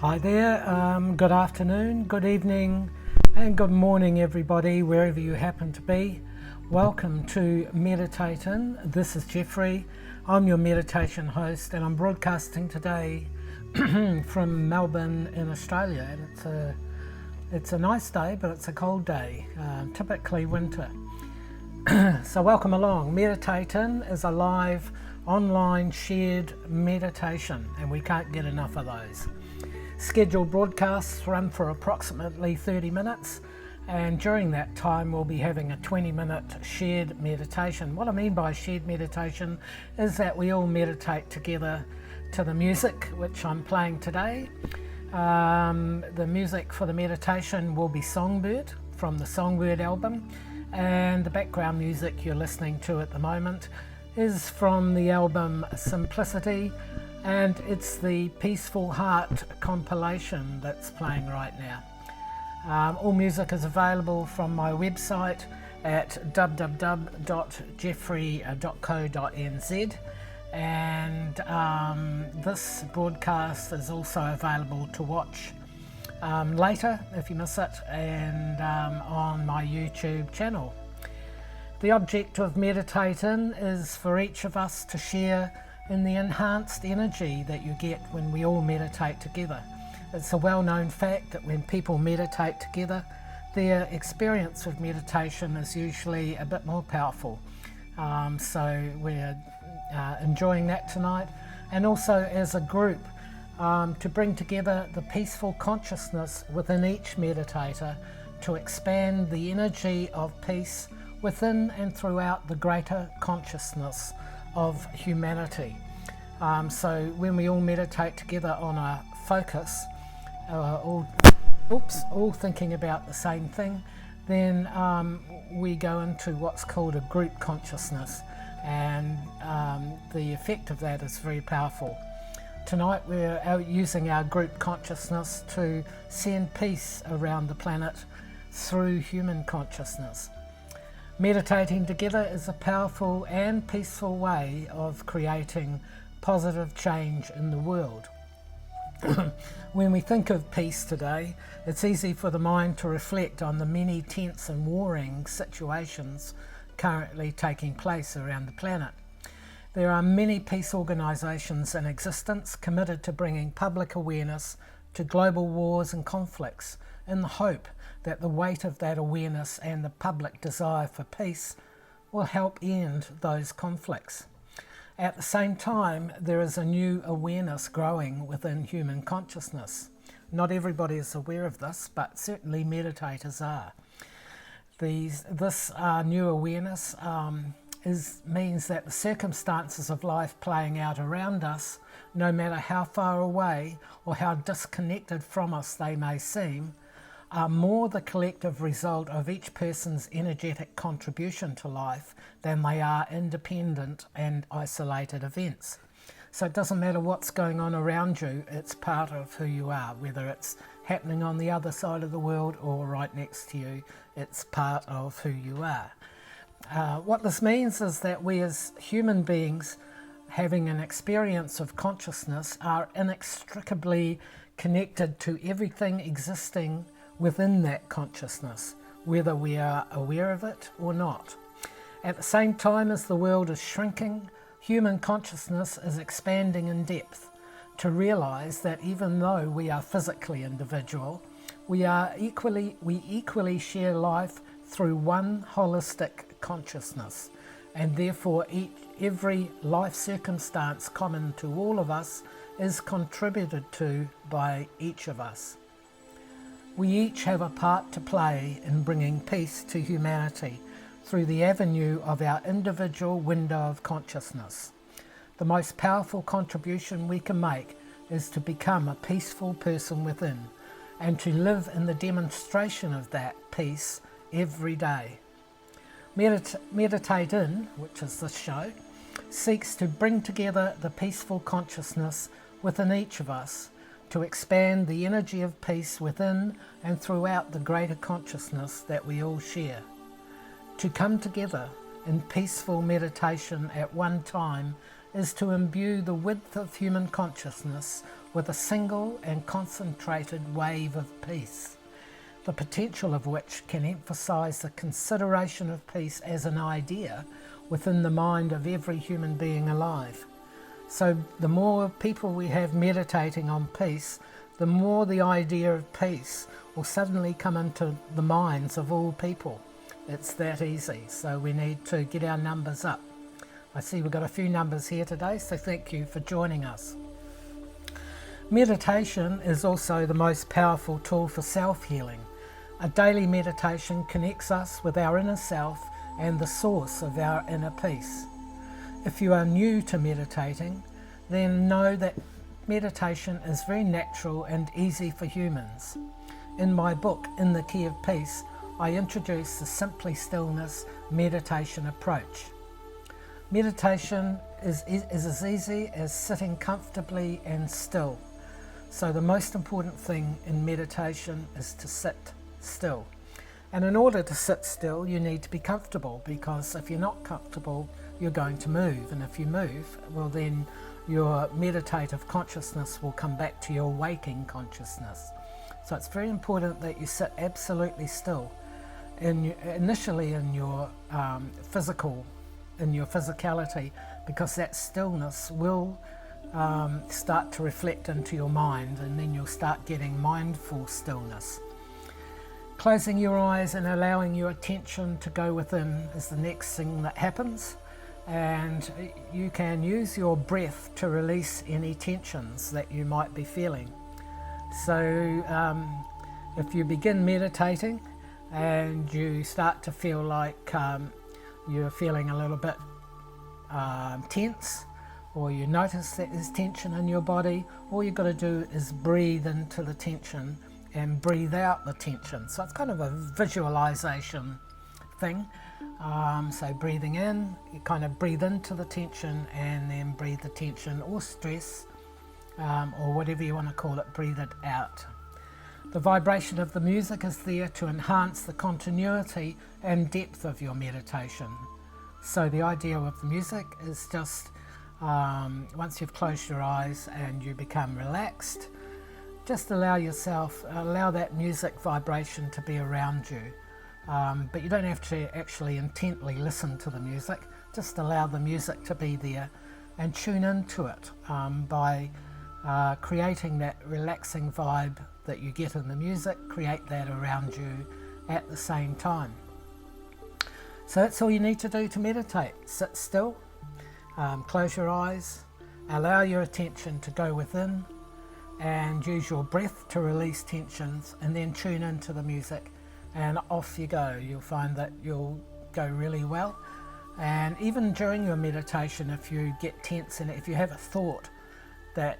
Hi there, good afternoon, good evening and good morning everybody, wherever you happen to be. Welcome to Meditating. This is Jeffree. I'm your meditation host and I'm broadcasting today from Melbourne in Australia. And it's a nice day, but it's a cold day, typically winter. So welcome along. Meditating is a live online shared meditation and we can't get enough of those. Scheduled broadcasts run for approximately 30 minutes and during that time we'll be having a 20-minute shared meditation. What I mean by shared meditation is that we all meditate together to the music which I'm playing today. The music for the meditation will be Songbird from the Songbird album, and the background music you're listening to at the moment is from the album Simplicity, and it's the Peaceful Heart compilation that's playing right now. All music is available from my website at www.jeffree.co.nz, and this broadcast is also available to watch later if you miss it, and on my YouTube channel. The object of meditating is for each of us to share in the enhanced energy that you get when we all meditate together. It's a well-known fact that when people meditate together, their experience of meditation is usually a bit more powerful. So we're enjoying that tonight, and also as a group to bring together the peaceful consciousness within each meditator to expand the energy of peace within and throughout the greater consciousness of humanity. So when we all meditate together on a focus, all thinking about the same thing, then we go into what's called a group consciousness, and the effect of that is very powerful. Tonight we're using our group consciousness to send peace around the planet through human consciousness. Meditating together is a powerful and peaceful way of creating positive change in the world. When we think of peace today, it's easy for the mind to reflect on the many tense and warring situations currently taking place around the planet. There are many peace organisations in existence committed to bringing public awareness to global wars and conflicts in the hope that the weight of that awareness and the public desire for peace will help end those conflicts. At the same time, there is a new awareness growing within human consciousness. Not everybody is aware of this, but certainly meditators are. This new awareness means that the circumstances of life playing out around us, no matter how far away or how disconnected from us they may seem, are more the collective result of each person's energetic contribution to life than they are independent and isolated events. So it doesn't matter what's going on around you, it's part of who you are, whether it's happening on the other side of the world or right next to you, it's part of who you are. What this means is that we as human beings having an experience of consciousness are inextricably connected to everything existing within that consciousness, whether we are aware of it or not. At the same time as the world is shrinking, human consciousness is expanding in depth to realize that even though we are physically individual, we equally share life through one holistic consciousness, and therefore every life circumstance common to all of us is contributed to by each of us. We each have a part to play in bringing peace to humanity through the avenue of our individual window of consciousness. The most powerful contribution we can make is to become a peaceful person within and to live in the demonstration of that peace every day. Meditating, which is this show, seeks to bring together the peaceful consciousness within each of us to expand the energy of peace within and throughout the greater consciousness that we all share. To come together in peaceful meditation at one time is to imbue the width of human consciousness with a single and concentrated wave of peace, the potential of which can emphasize the consideration of peace as an idea within the mind of every human being alive. So the more people we have meditating on peace, the more the idea of peace will suddenly come into the minds of all people. It's that easy. So we need to get our numbers up. I see we've got a few numbers here today, so thank you for joining us. Meditation is also the most powerful tool for self-healing. A daily meditation connects us with our inner self and the source of our inner peace. If you are new to meditating, then know that meditation is very natural and easy for humans. In my book, In the Key of Peace, I introduce the Simply Stillness meditation approach. Meditation is as easy as sitting comfortably and still. So the most important thing in meditation is to sit still. And in order to sit still, you need to be comfortable, because if you're not comfortable, you're going to move. And if you move, well, then your meditative consciousness will come back to your waking consciousness. So it's very important that you sit absolutely still. Initially in your physicality, because that stillness will start to reflect into your mind, and then you'll start getting mindful stillness. Closing your eyes and allowing your attention to go within is the next thing that happens, and you can use your breath to release any tensions that you might be feeling. So if you begin meditating and you start to feel like you're feeling a little bit tense, or you notice that there's tension in your body, all you've got to do is breathe into the tension and breathe out the tension. So it's kind of a visualization thing. So breathing in, you kind of breathe into the tension, and then breathe the tension or stress, or whatever you want to call it, breathe it out. The vibration of the music is there to enhance the continuity and depth of your meditation. So the idea of the music is just once you've closed your eyes and you become relaxed, just allow that music vibration to be around you. But you don't have to actually intently listen to the music. Just allow the music to be there and tune into it by creating that relaxing vibe that you get in the music. Create that around you at the same time. So that's all you need to do to meditate. Sit still, close your eyes, allow your attention to go within, and use your breath to release tensions, and then tune into the music, and off you go. You'll find that you'll go really well. And even during your meditation, if you get tense and if you have a thought that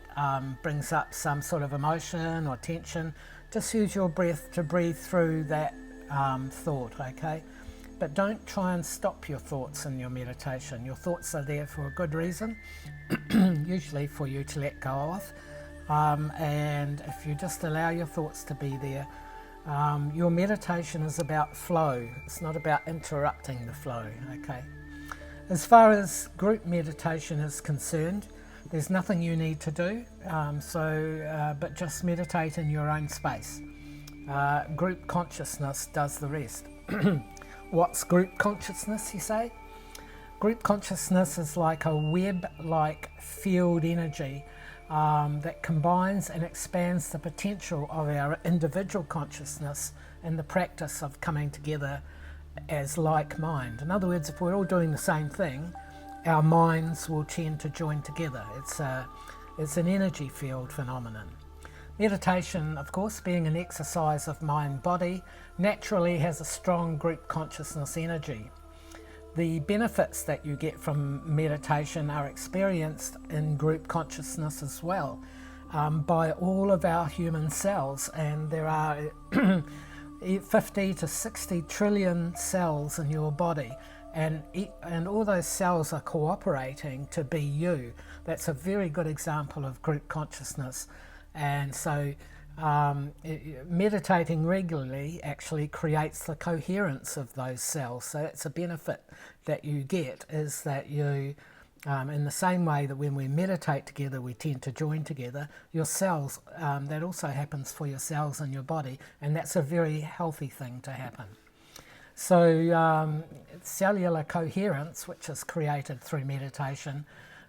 brings up some sort of emotion or tension, just use your breath to breathe through that thought, okay? But don't try and stop your thoughts in your meditation. Your thoughts are there for a good reason, usually for you to let go of. And if you just allow your thoughts to be there, your meditation is about flow. It's not about interrupting the flow, okay? As far as group meditation is concerned, there's nothing you need to do, but just meditate in your own space. Group consciousness does the rest. What's group consciousness, you say? Group consciousness is like a web-like field energy that combines and expands the potential of our individual consciousness in the practice of coming together as like mind. In other words, if we're all doing the same thing, our minds will tend to join together. It's an energy field phenomenon. Meditation, of course, being an exercise of mind-body, naturally has a strong group consciousness energy. The benefits that you get from meditation are experienced in group consciousness as well, by all of our human cells, and there are 50 to 60 trillion cells in your body, and all those cells are cooperating to be you. That's a very good example of group consciousness. And so meditating regularly actually creates the coherence of those cells. So that's a benefit that you get, is that you In the same way that when we meditate together, we tend to join together, your cells, that also happens for your cells in your body, and that's a very healthy thing to happen. So cellular coherence, which is created through meditation,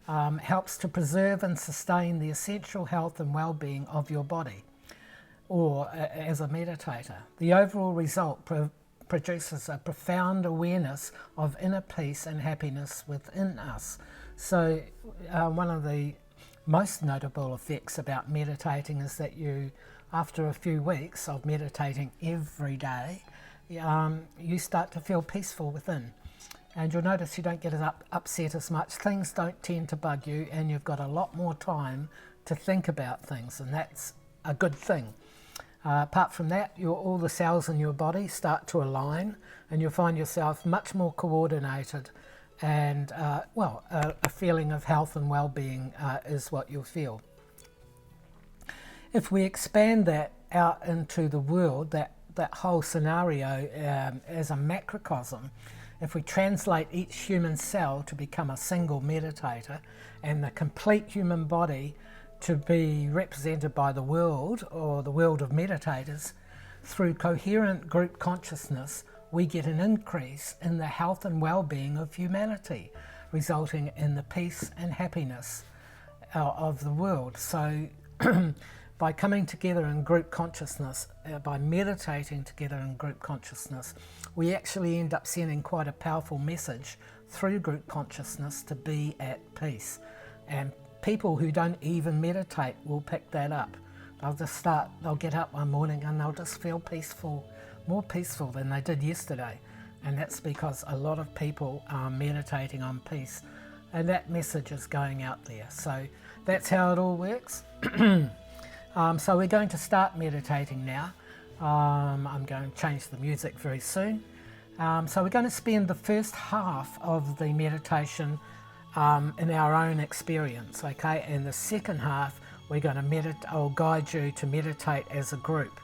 helps to preserve and sustain the essential health and well-being of your body, or as a meditator. The overall result produces a profound awareness of inner peace and happiness within us. So one of the most notable effects about meditating is that you, after a few weeks of meditating every day, you start to feel peaceful within. And you'll notice you don't get upset as much. Things don't tend to bug you, and you've got a lot more time to think about things, and that's a good thing. Apart from that, all the cells in your body start to align, and you'll find yourself much more coordinated, and a feeling of health and well-being is what you'll feel. If we expand that out into the world, that whole scenario as a macrocosm, if we translate each human cell to become a single meditator, and the complete human body to be represented by the world, or the world of meditators, through coherent group consciousness, we get an increase in the health and well-being of humanity, resulting in the peace and happiness of the world. So by coming together in group consciousness, by meditating together in group consciousness, we actually end up sending quite a powerful message through group consciousness to be at peace. And people who don't even meditate will pick that up. They'll get up one morning and they'll just feel peaceful, more peaceful than they did yesterday. And that's because a lot of people are meditating on peace, and that message is going out there. So that's how it all works. So we're going to start meditating now. I'm going to change the music very soon. So we're going to spend the first half of the meditation in our own experience, okay? And the second half, we're going to I'll guide you to meditate as a group.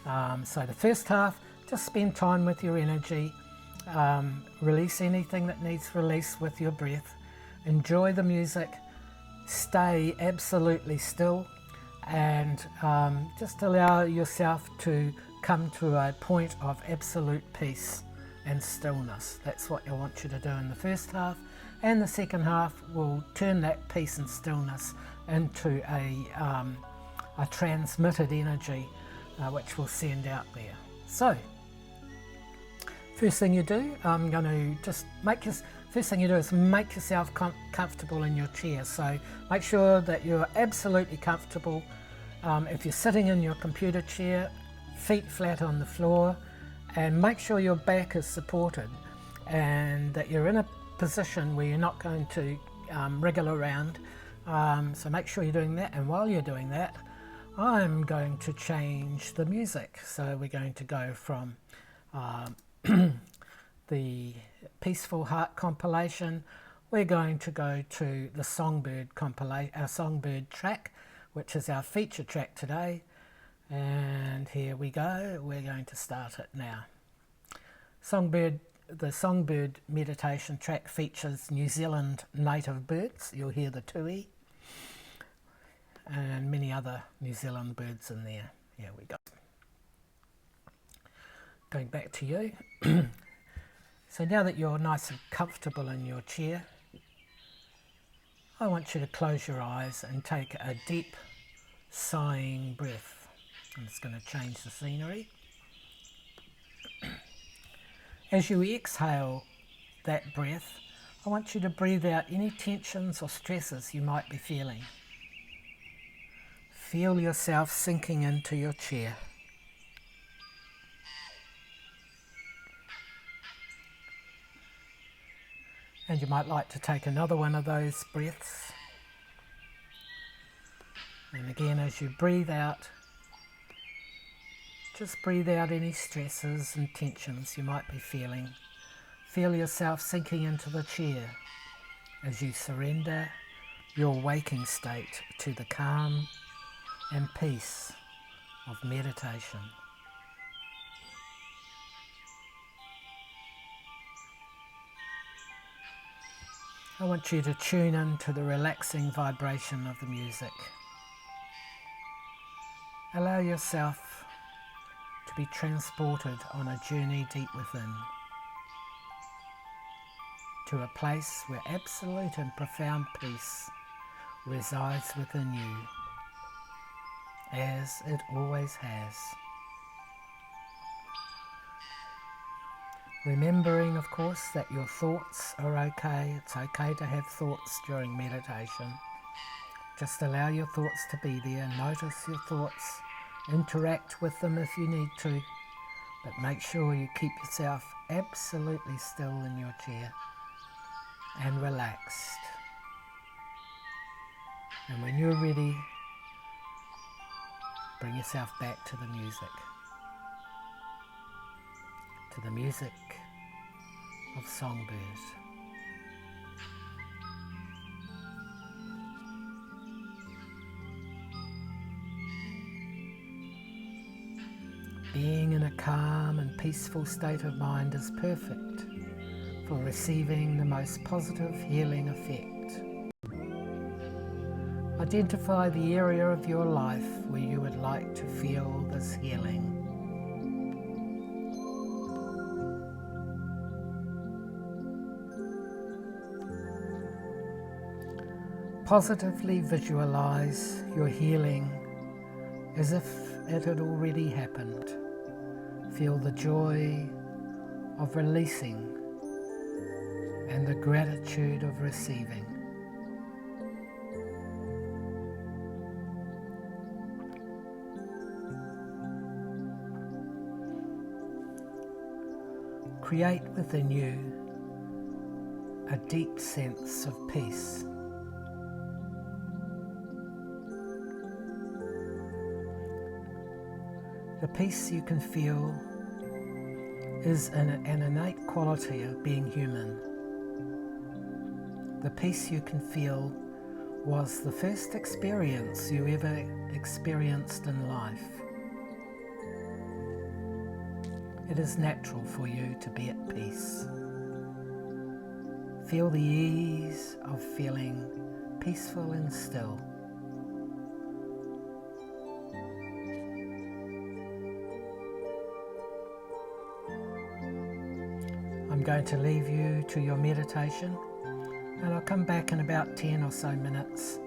So the first half, just spend time with your energy, release anything that needs release with your breath, enjoy the music, stay absolutely still, and just allow yourself to come to a point of absolute peace and stillness. That's what I want you to do in the first half, and the second half will turn that peace and stillness into a transmitted energy which we'll send out there. So first thing you do, I'm going to just first thing you do is make yourself comfortable in your chair. So make sure that you're absolutely comfortable. If you're sitting in your computer chair, feet flat on the floor, and make sure your back is supported and that you're in a position where you're not going to wriggle around. So make sure you're doing that, and while you're doing that, I'm going to change the music. So we're going to go from the Peaceful Heart compilation, we're going to go to the Songbird compilation, our Songbird track, which is our feature track today. And here we go, we're going to start it now. The Songbird meditation track features New Zealand native birds. You'll hear the tui and many other New Zealand birds in there. Here we go. Going back to you. So now that you're nice and comfortable in your chair, I want you to close your eyes and take a deep sighing breath. I'm just going to change the scenery. As you exhale that breath, I want you to breathe out any tensions or stresses you might be feeling. Feel yourself sinking into your chair. And you might like to take another one of those breaths. And again, as you breathe out, just breathe out any stresses and tensions you might be feeling. Feel yourself sinking into the chair as you surrender your waking state to the calm and peace of meditation. I want you to tune into the relaxing vibration of the music. Allow yourself to be transported on a journey deep within, to a place where absolute and profound peace resides within you, as it always has. Remembering, of course, that your thoughts are okay. It's okay to have thoughts during meditation. Just allow your thoughts to be there. Notice your thoughts. Interact with them if you need to. But make sure you keep yourself absolutely still in your chair and relaxed. And when you're ready, bring yourself back to the music. To the music of songbirds. Being in a calm and peaceful state of mind is perfect for receiving the most positive healing effect. Identify the area of your life where you would like to feel this healing. Positively visualize your healing as if it had already happened. Feel the joy of releasing and the gratitude of receiving. Create within you a deep sense of peace. The peace you can feel is an innate quality of being human. The peace you can feel was the first experience you ever experienced in life. It is natural for you to be at peace. Feel the ease of feeling peaceful and still. I'm going to leave you to your meditation, and I'll come back in about 10 or so minutes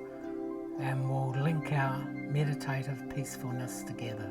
and we'll link our meditative peacefulness together.